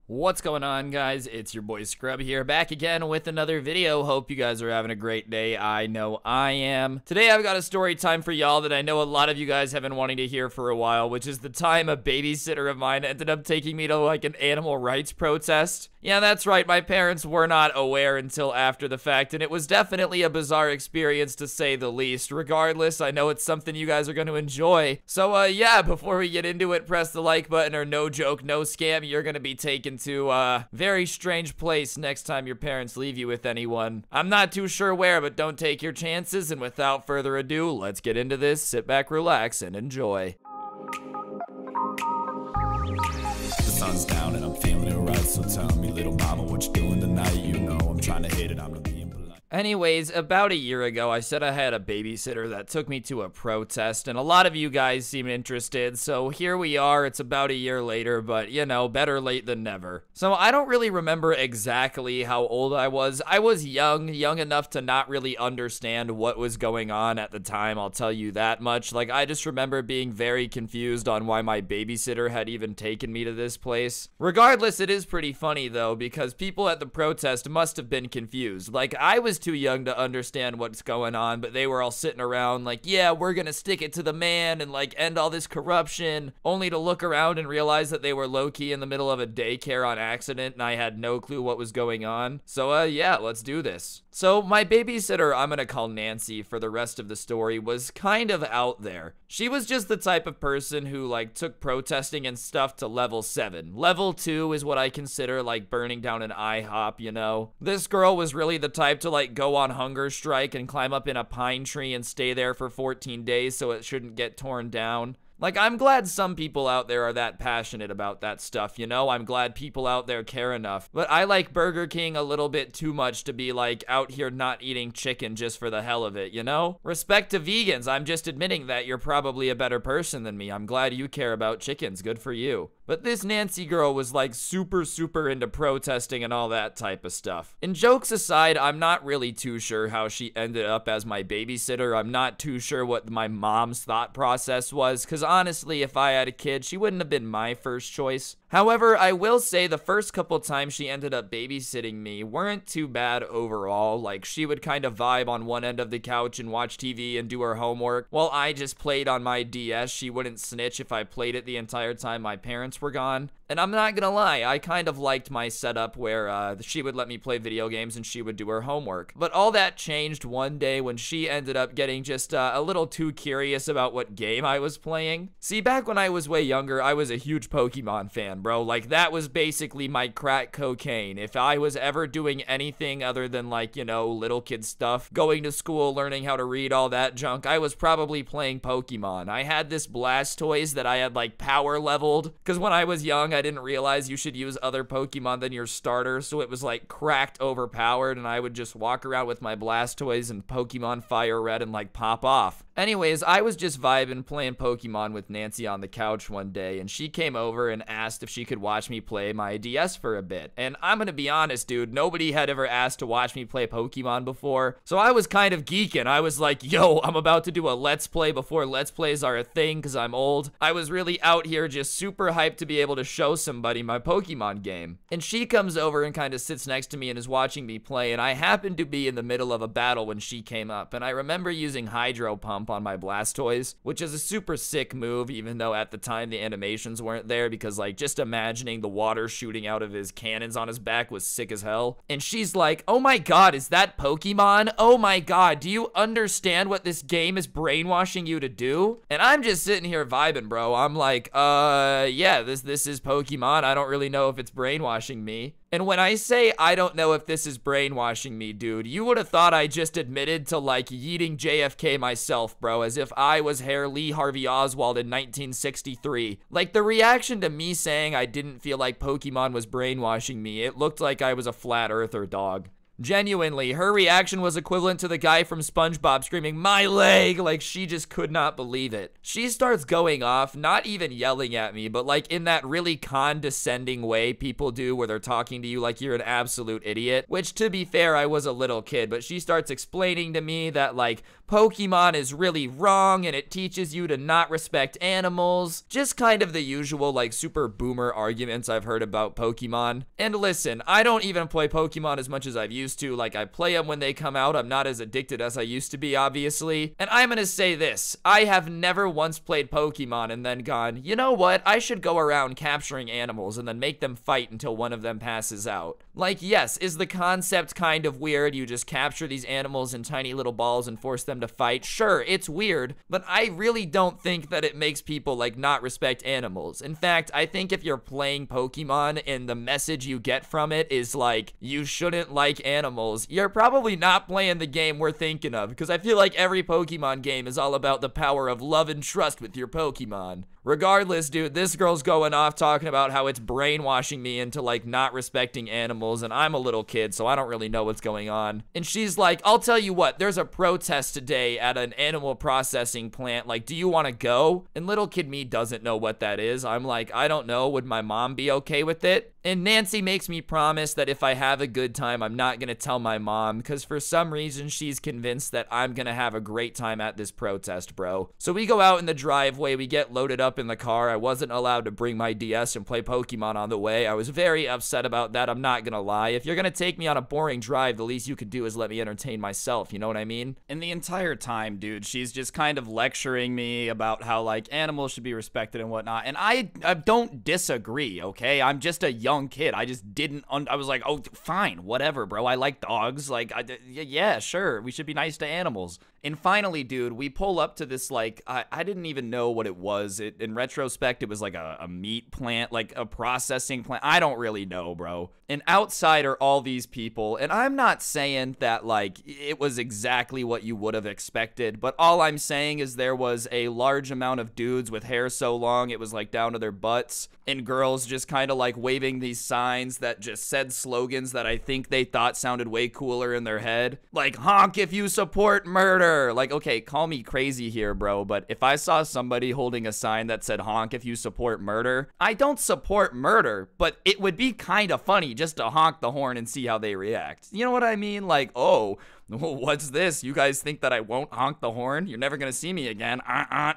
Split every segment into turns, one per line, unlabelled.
What's going on, guys? It's your boy Scrub here, back again with another video. Hope you guys are having a great day. I know I am. Today I've got a story time for y'all that I know a lot of you guys have been wanting to hear for a while, which is the time a babysitter of mine ended up taking me to like an animal rights protest. Yeah, that's right, my parents were not aware until after the fact, and it was definitely a bizarre experience to say the least. Regardless, I know it's something you guys are going to enjoy. So, yeah, before we get into it, press the like button, or no joke, no scam, you're going to be taken to a very strange place next time your parents leave you with anyone. I'm not too sure where, but don't take your chances, and without further ado, let's get into this. Sit back, relax, and enjoy.
The sun's down and I'm feeling it right, so tell me, little mama, what you doing tonight? You know I'm trying to hit it, I'm not being polite.
Anyways, about a year ago, I said I had a babysitter that took me to a protest, and a lot of you guys seemed interested, so here we are. It's about a year later, but, you know, better late than never. So I don't really remember exactly how old I was. I was young enough to not really understand what was going on at the time, I'll tell you that much. Like, I just remember being very confused on why my babysitter had even taken me to this place. Regardless, it is pretty funny, though, because people at the protest must have been confused. Like, I was too young to understand what's going on, but they were all sitting around like, yeah, we're gonna stick it to the man and like end all this corruption, only to look around and realize that they were low-key in the middle of a daycare on accident and I had no clue what was going on. So yeah, let's do this. So my babysitter, I'm gonna call Nancy for the rest of the story, was kind of out there. She was just the type of person who like took protesting and stuff to level 7. Level 2 is what I consider like burning down an IHOP, you know? This girl was really the type to like go on hunger strike and climb up in a pine tree and stay there for 14 days so it shouldn't get torn down. Like, I'm glad some people out there are that passionate about that stuff, you know? I'm glad people out there care enough. But I like Burger King a little bit too much to be, like, out here not eating chicken just for the hell of it, you know? Respect to vegans. I'm just admitting that you're probably a better person than me. I'm glad you care about chickens. Good for you. But this Nancy girl was, like, super into protesting and all that type of stuff. And jokes aside, I'm not really too sure how she ended up as my babysitter. I'm not too sure what my mom's thought process was, because honestly, if I had a kid, she wouldn't have been my first choice. However, I will say the first couple times she ended up babysitting me weren't too bad overall. Like, she would kind of vibe on one end of the couch and watch TV and do her homework, while I just played on my DS. She wouldn't snitch if I played it the entire time my parents were gone. And I'm not gonna lie, I kind of liked my setup where she would let me play video games and she would do her homework. But all that changed one day when she ended up getting just a little too curious about what game I was playing. See, back when I was way younger, I was a huge Pokemon fan, bro. Like, that was basically my crack cocaine. If I was ever doing anything other than, like, you know, little kid stuff, going to school, learning how to read, all that junk, I was probably playing Pokemon. I had this Blastoise that I had, like, power leveled, because when I was young, I didn't realize you should use other Pokemon than your starter, so it was, like, cracked overpowered, and I would just walk around with my Blastoise and Pokemon Fire Red and, like, pop off. Anyways, I was just vibing playing Pokemon with Nancy on the couch one day, and she came over and asked if she could watch me play my DS for a bit. And I'm gonna be honest, dude, nobody had ever asked to watch me play Pokemon before, so I was kind of geeking. I was like, yo, I'm about to do a Let's Play before Let's Plays are a thing because I'm old. I was really out here just super hyped to be able to show somebody my Pokemon game. And she comes over and kind of sits next to me and is watching me play, and I happened to be in the middle of a battle when she came up, and I remember using Hydro Pump on my Blastoise, which is a super sick move, even though at the time the animations weren't there, because like just imagining the water shooting out of his cannons on his back was sick as hell. And she's like, oh my god, is that Pokemon? Oh my god, do you understand what this game is brainwashing you to do? And I'm just sitting here vibing, bro. I'm like, yeah, this is Pokemon. I don't really know if it's brainwashing me. And when I say I don't know if this is brainwashing me, dude, you would have thought I just admitted to, like, yeeting JFK myself, bro, as if I was Herr Lee Harvey Oswald in 1963. Like, the reaction to me saying I didn't feel like Pokemon was brainwashing me, it looked like I was a flat earther, dog. Genuinely, her reaction was equivalent to the guy from SpongeBob screaming, "My leg!" Like, she just could not believe it. She starts going off, not even yelling at me, but like in that really condescending way people do where they're talking to you like you're an absolute idiot, which to be fair, I was a little kid, but she starts explaining to me that like Pokemon is really wrong and it teaches you to not respect animals. Just kind of the usual like super boomer arguments I've heard about Pokemon. And listen, I don't even play Pokemon as much as I've used to. Like, I play them when they come out. I'm not as addicted as I used to be, obviously. And I'm gonna say this, I have never once played Pokemon and then gone, you know what, I should go around capturing animals and then make them fight until one of them passes out. Like, yes, is the concept kind of weird? You just capture these animals in tiny little balls and force them to fight? Sure, it's weird, but I really don't think that it makes people like not respect animals. In fact, I think if you're playing Pokemon and the message you get from it is like, you shouldn't like animals, you're probably not playing the game we're thinking of, because I feel like every Pokemon game is all about the power of love and trust with your Pokemon. Regardless, dude, this girl's going off talking about how it's brainwashing me into like not respecting animals, and I'm a little kid, so I don't really know what's going on. And she's like, I'll tell you what, there's a protest today at an animal processing plant, like, do you want to go? And little kid me doesn't know what that is. I'm like, I don't know, would my mom be okay with it? And Nancy makes me promise that if I have a good time, I'm not gonna tell my mom, because for some reason she's convinced that I'm gonna have a great time at this protest, bro. So we go out in the driveway, we get loaded up in the car. I wasn't allowed to bring my DS and play Pokemon on the way. I was very upset about that, I'm not gonna lie. If you're gonna take me on a boring drive, the least you could do is let me entertain myself, you know what I mean?
And the entire time, dude, she's just kind of lecturing me about how, like, animals should be respected and whatnot. And I don't disagree, okay? I'm just a young kid. I just didn't, I was like, oh, fine, whatever, bro. I like dogs. Like, yeah, sure. We should be nice to animals. And finally, dude, we pull up to this, like, I didn't even know what it was. In retrospect, it was like a meat plant, like a processing plant. I don't really know, bro. And outside are all these people. And I'm not saying that, like, it was exactly what you would have expected. But all I'm saying is there was a large amount of dudes with hair so long, it was, like, down to their butts. And girls just kind of, like, waving these signs that just said slogans that I think they thought sounded way cooler in their head. Like, honk if you support murder. Like, okay, call me crazy here, bro, but if I saw somebody holding a sign that said honk if you support murder, I don't support murder, but it would be kind of funny just to honk the horn and see how they react. You know what I mean? Like, oh, what's this? You guys think that I won't honk the horn? You're never gonna see me again.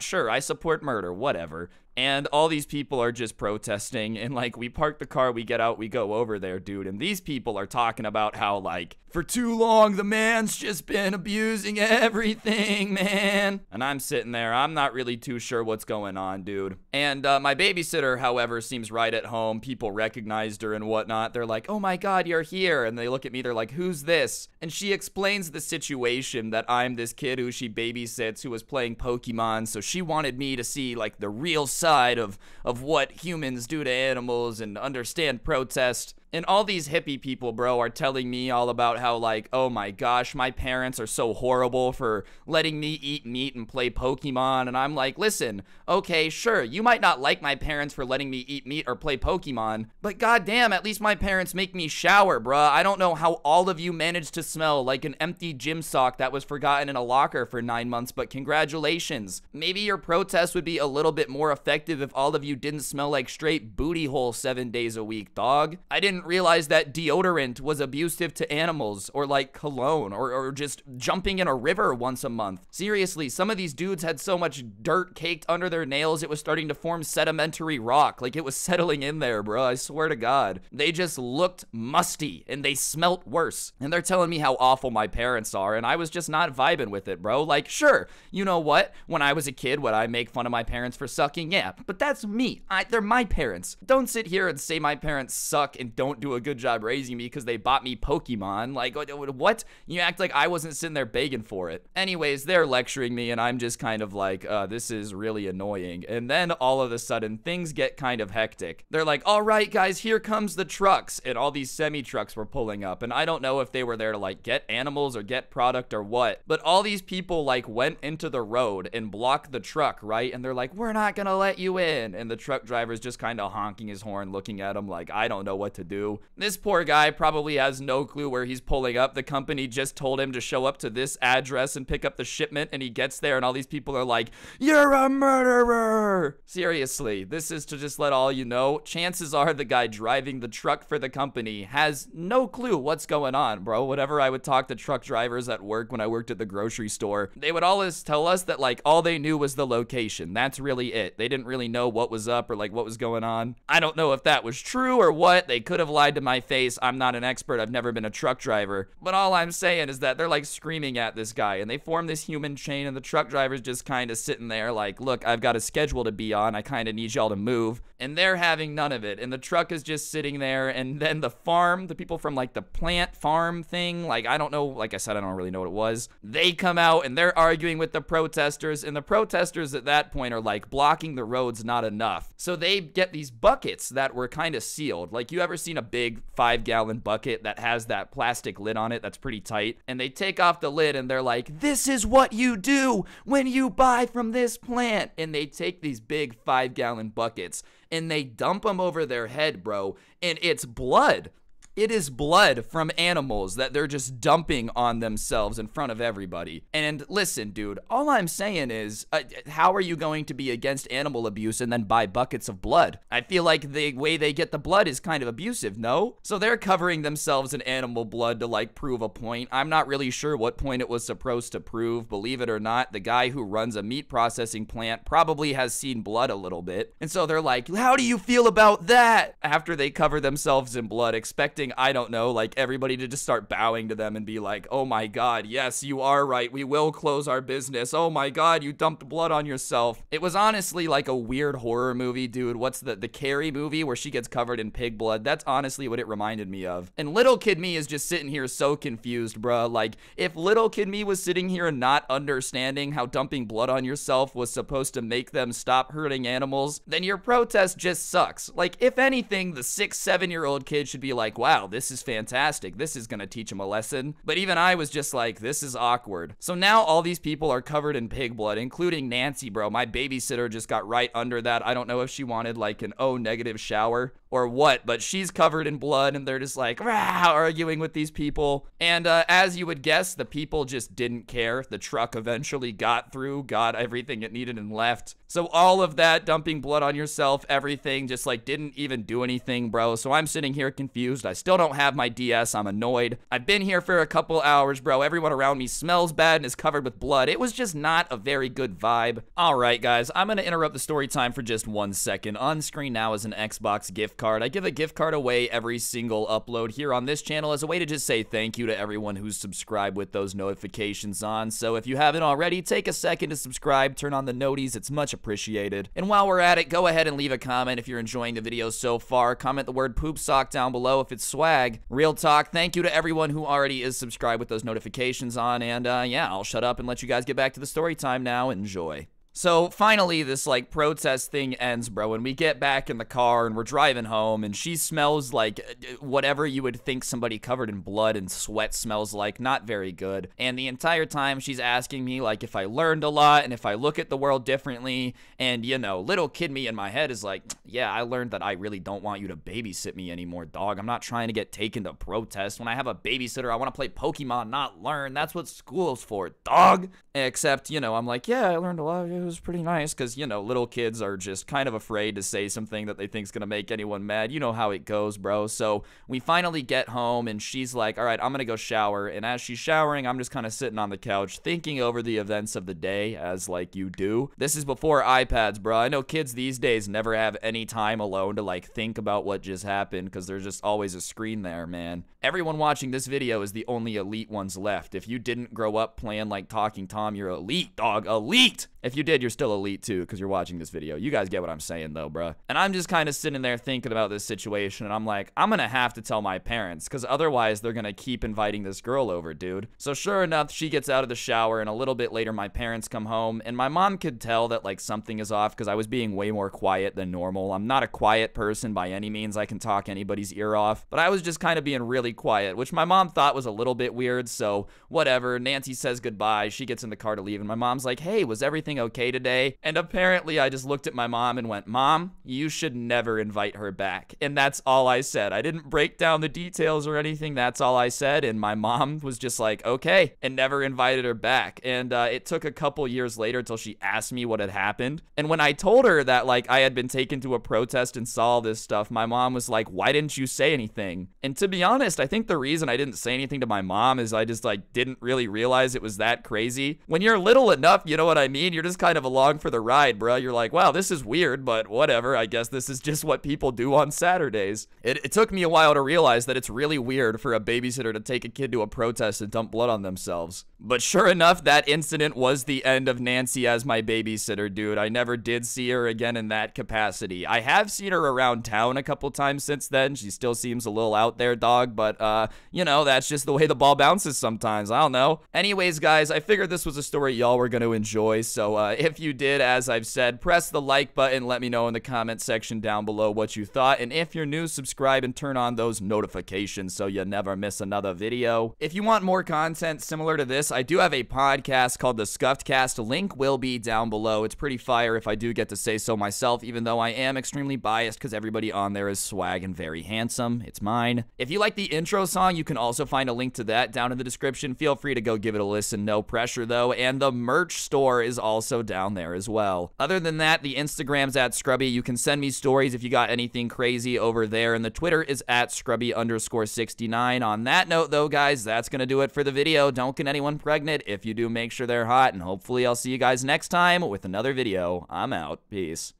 Sure, I support murder, whatever. And all these people are just protesting, and like, we park the car, we get out, we go over there, dude, and these people are talking about how, like, for too long the man's just been abusing everything, man. And I'm sitting there, I'm not really too sure what's going on, dude. And my babysitter, however, seems right at home. People recognized her and whatnot. They're like, oh my god, you're here. And they look at me, they're like, who's this? And she explains the situation, that I'm this kid who she babysits who was playing Pokemon, so she wanted me to see, like, the real side of what humans do to animals and understand protest. And all these hippie people, bro, are telling me all about how, like, oh my gosh, my parents are so horrible for letting me eat meat and play Pokemon. And I'm like, listen, okay, sure, you might not like my parents for letting me eat meat or play Pokemon, but goddamn, at least my parents make me shower, bruh. I don't know how all of you managed to smell like an empty gym sock that was forgotten in a locker for 9 months, but congratulations. Maybe your protest would be a little bit more effective if all of you didn't smell like straight booty hole 7 days a week, dog. I didn't realize that deodorant was abusive to animals, or like cologne, or just jumping in a river once a month. Seriously, some of these dudes had so much dirt caked under their nails it was starting to form sedimentary rock, like it was settling in there, bro. I swear to God. They just looked musty, and they smelt worse. And they're telling me how awful my parents are, and I was just not vibing with it, bro. Like, sure, you know what? When I was a kid, would I make fun of my parents for sucking? Yeah, but that's me. They're my parents. Don't sit here and say my parents suck and don't do a good job raising me because they bought me Pokemon. Like, what? You act like I wasn't sitting there begging for it. Anyways, they're lecturing me, and I'm just kind of like, this is really annoying. And then all of a sudden, things get kind of hectic. They're like, all right, guys, here comes the trucks. And all these semi-trucks were pulling up. And I don't know if they were there to, like, get animals or get product or what. But all these people, like, went into the road and blocked the truck, right? And they're like, we're not gonna let you in. And the truck driver's just kind of honking his horn, looking at him like, I don't know what to do do. This poor guy probably has no clue where he's pulling up. The company just told him to show up to this address and pick up the shipment, and he gets there and all these people are like, "You're a murderer!" Seriously, this is to just let all you know, chances are the guy driving the truck for the company has no clue what's going on, bro. Whatever I would talk to truck drivers at work when I worked at the grocery store, they would always tell us that like all they knew was the location. That's really it. They didn't really know what was up or like what was going on. I don't know if that was true or what. They could have lied to my face. I'm not an expert. I've never been a truck driver. But all I'm saying is that they're like screaming at this guy and they form this human chain and the truck driver's just kind of sitting there like, look, I've got a schedule to be on. I kind of need y'all to move. And they're having none of it. And the truck is just sitting there. And then the farm, the people from like the plant farm thing, like I don't know, like I said, I don't really know what it was. They come out and they're arguing with the protesters. And the protesters at that point are like blocking the roads not enough. So they get these buckets that were kind of sealed. Like you ever seen a big 5-gallon bucket that has that plastic lid on it that's pretty tight? And they take off the lid and they're like, "This is what you do when you buy from this plant." And they take these big 5-gallon buckets and they dump them over their head, bro. And it's blood. It is blood from animals that they're just dumping on themselves in front of everybody. And listen, dude, all I'm saying is, how are you going to be against animal abuse and then buy buckets of blood? I feel like the way they get the blood is kind of abusive, no? So they're covering themselves in animal blood to like prove a point. I'm not really sure what point it was supposed to prove. Believe it or not, the guy who runs a meat processing plant probably has seen blood a little bit. And so they're like, "How do you feel about that?" After they cover themselves in blood, expecting, I don't know, like everybody to just start bowing to them and be like, "Oh my God, yes, you are right. We will close our business. Oh my God, you dumped blood on yourself." It was honestly like a weird horror movie, dude. What's the Carrie movie where she gets covered in pig blood? That's honestly what it reminded me of. And little kid me is just sitting here so confused, bruh. Like, if little kid me was sitting here not understanding how dumping blood on yourself was supposed to make them stop hurting animals, then your protest just sucks. Like, if anything, the 6-7-year-old kid should be like, "Wow, this is fantastic. This is gonna teach him a lesson." But even I was just like, this is awkward. So now all these people are covered in pig blood, including Nancy, bro. My babysitter just got right under that. I don't know if she wanted like an O-negative shower or what, but she's covered in blood and they're just like, rah, arguing with these people. And as you would guess, the people just didn't care. The truck eventually got through, got everything it needed and left. So all of that dumping blood on yourself, everything just like didn't even do anything, bro. So I'm sitting here confused. I still don't have my DS. I'm annoyed. I've been here for a couple hours, bro. Everyone around me smells bad and is covered with blood. It was just not a very good vibe. All right, guys, I'm gonna interrupt the story time for just 1 second. On screen now is an Xbox gift card. I give a gift card away every single upload here on this channel as a way to just say thank you to everyone who's subscribed with those notifications on. So if you haven't already, take a second to subscribe, turn on the noties. It's much appreciated. And while we're at it, go ahead and leave a comment if you're enjoying the video so far. Comment the word poop sock down below if it's swag. Real talk, thank you to everyone who already is subscribed with those notifications on. And yeah, I'll shut up and let you guys get back to the story time now. Enjoy. So finally, this like protest thing ends, bro, and we get back in the car and we're driving home and she smells like whatever you would think somebody covered in blood and sweat smells like. Not very good. And the entire time she's asking me like if I learned a lot and if I look at the world differently. And you know, little kid me in my head is like, yeah, I learned that I really don't want you to babysit me anymore, dog. I'm not trying to get taken to protest. When I have a babysitter, I want to play Pokemon, not learn. That's what school's for, dog. Except, you know, I'm like, yeah, I learned a lot. It was pretty nice because, you know, little kids are just kind of afraid to say something that they think is going to make anyone mad. You know how it goes, bro. So we finally get home and she's like, all right, I'm going to go shower. And as she's showering, I'm just kind of sitting on the couch thinking over the events of the day as like you do. This is before iPads, bro. I know kids these days never have any time alone to like think about what just happened because there's just always a screen there, man. Everyone watching this video is the only elite ones left. If you didn't grow up playing like Talking Tom, you're elite, dog. Elite! If you did, you're still elite too because you're watching this video. You guys get what I'm saying though, bruh. And I'm just kind of sitting there thinking about this situation and I'm like, I'm gonna have to tell my parents because otherwise they're gonna keep inviting this girl over, dude. So sure enough, she gets out of the shower and a little bit later my parents come home and my mom could tell that like something is off because I was being way more quiet than normal. I'm not a quiet person by any means. I can talk anybody's ear off, but I was just kind of being really quiet, which my mom thought was a little bit weird. So whatever, Nancy says goodbye. She gets in the car to leave and my mom's like, hey, was everything okay
okay today. And apparently I just looked at my mom and went, Mom, you should never invite her back. And that's all I said. I didn't break down the details or anything. That's all I said. And my mom was just like, okay, and never invited her back. And it took a couple years later till she asked me what had happened. And when I told her that, like, I had been taken to a protest and saw all this stuff, my mom was like, why didn't you say anything? And to be honest, I think the reason I didn't say anything to my mom is I just, like, didn't really realize it was that crazy. When you're little enough, you know what I mean? You're just kind of along for the ride, bro. You're like, wow, this is weird, but whatever. I guess this is just what people do on Saturdays. It took me a while to realize that it's really weird for a babysitter to take a kid to a protest and dump blood on themselves. But sure enough, that incident was the end of Nancy as my babysitter, dude. I never did see her again in that capacity. I have seen her around town a couple times since then. She still seems a little out there, dog, but, you know, that's just the way the ball bounces sometimes. I don't know. Anyways, guys, I figured this was a story y'all were going to enjoy, so if you did, as I've said, press the like button, let me know in the comment section down below what you thought, and if you're new, subscribe and turn on those notifications so you never miss another video. If you want more content similar to this, I do have a podcast called The Scuffed Cast. Link will be down below. It's pretty fire if I do get to say so myself, even though I am extremely biased because everybody on there is swag and very handsome. It's mine. If you like the intro song, you can also find a link to that down in the description. Feel free to go give it a listen. No pressure, though. And the merch store is also down there as well. Other than that, the Instagram's at Scrubby. You can send me stories if you got anything crazy over there. And the Twitter is at Scrubby_69. On that note, though, guys, that's going to do it for the video. Don't get anyone pregnant. If you do, make sure they're hot. And hopefully I'll see you guys next time with another video. I'm out. Peace.